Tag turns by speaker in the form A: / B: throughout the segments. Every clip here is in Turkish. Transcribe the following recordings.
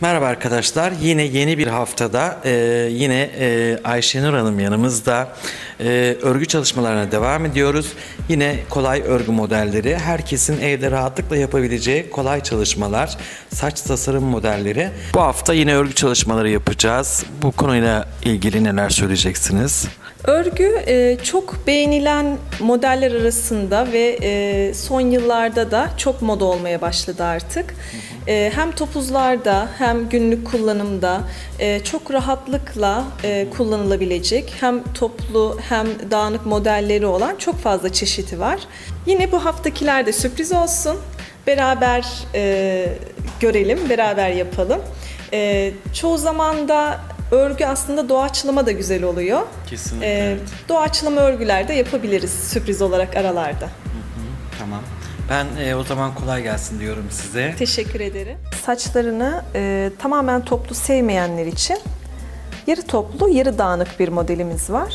A: Merhaba arkadaşlar. Yine yeni bir haftada Ayşenur Hanım yanımızda. Örgü çalışmalarına devam ediyoruz. Yine kolay örgü modelleri, herkesin evde rahatlıkla yapabileceği kolay çalışmalar, saç tasarım modelleri. Bu hafta yine örgü çalışmaları yapacağız. Bu konuyla ilgili neler söyleyeceksiniz?
B: Örgü çok beğenilen modeller arasında ve son yıllarda da çok moda olmaya başladı artık. Hem topuzlarda hem günlük kullanımda çok rahatlıkla kullanılabilecek hem toplu hem dağınık modelleri olan çok fazla çeşidi var. Yine bu haftakiler de sürpriz olsun. Beraber görelim, beraber yapalım. Çoğu zaman da örgü aslında doğaçlama da güzel oluyor.
A: Kesinlikle. Evet.
B: Doğaçlama örgüler de yapabiliriz sürpriz olarak aralarda.
A: Tamam. Ben o zaman kolay gelsin diyorum size.
B: Teşekkür ederim. Saçlarını tamamen toplu sevmeyenler için yarı toplu, yarı dağınık bir modelimiz var.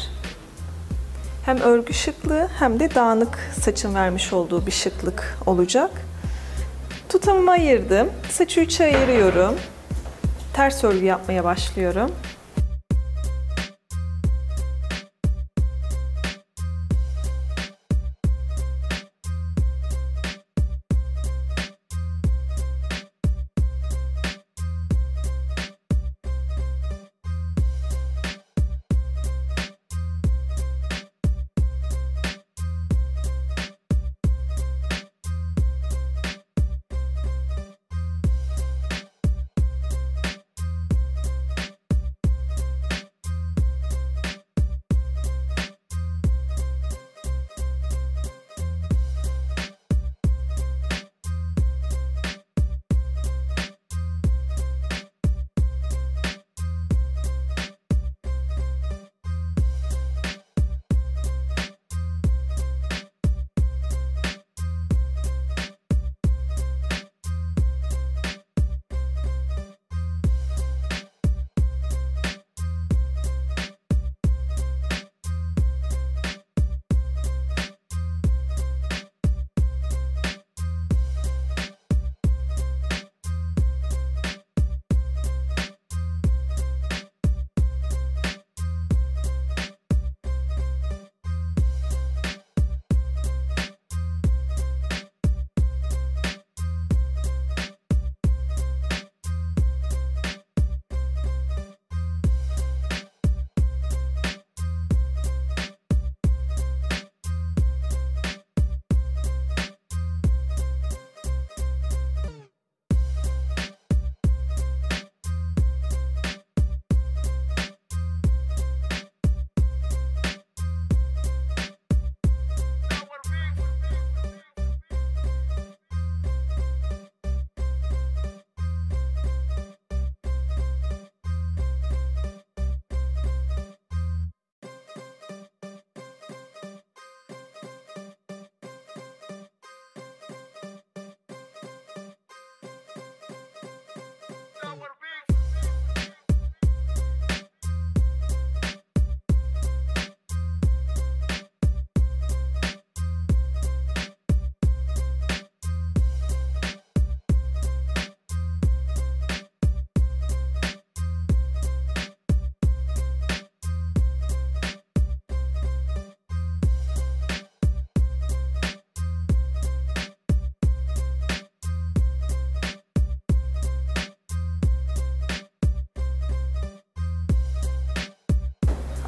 B: Hem örgü şıklığı hem de dağınık saçın vermiş olduğu bir şıklık olacak. Tutamımı ayırdım. Saçı 3'e ayırıyorum. Ters örgü yapmaya başlıyorum.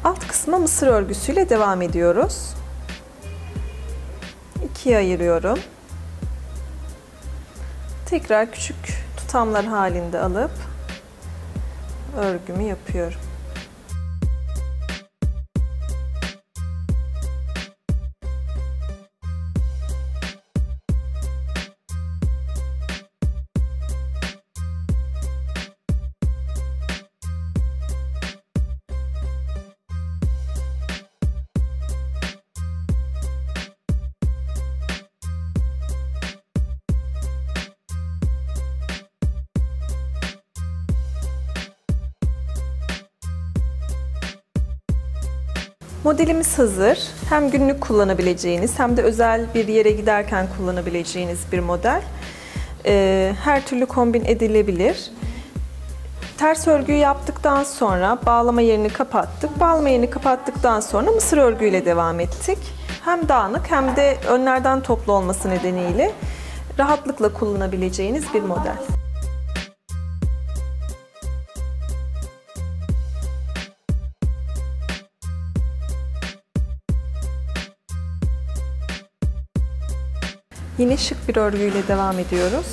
B: Alt kısma mısır örgüsüyle devam ediyoruz. İkiye ayırıyorum. Tekrar küçük tutamlar halinde alıp örgümü yapıyorum. Modelimiz hazır. Hem günlük kullanabileceğiniz hem de özel bir yere giderken kullanabileceğiniz bir model. Her türlü kombin edilebilir. Ters örgüyü yaptıktan sonra bağlama yerini kapattık. Bağlama yerini kapattıktan sonra mısır örgüyle devam ettik. Hem dağınık hem de önlerden toplu olması nedeniyle rahatlıkla kullanabileceğiniz bir model. Yine şık bir örgüyle devam ediyoruz.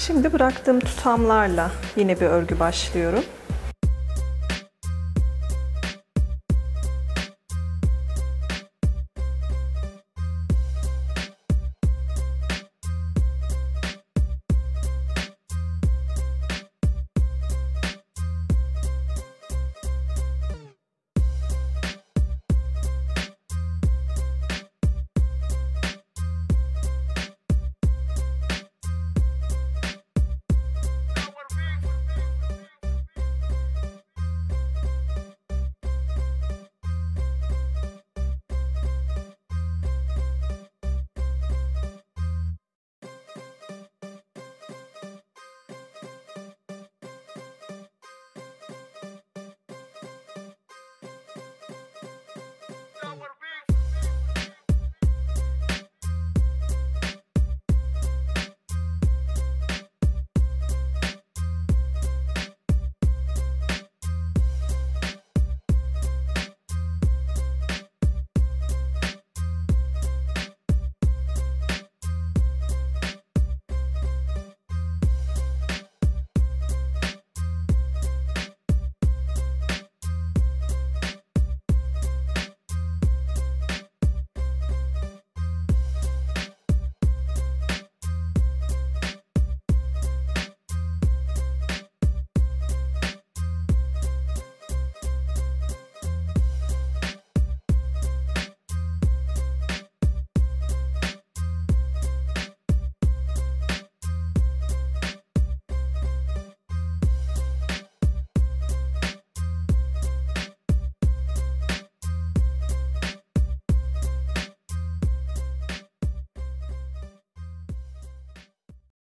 B: Şimdi bıraktığım tutamlarla yine bir örgü başlıyorum.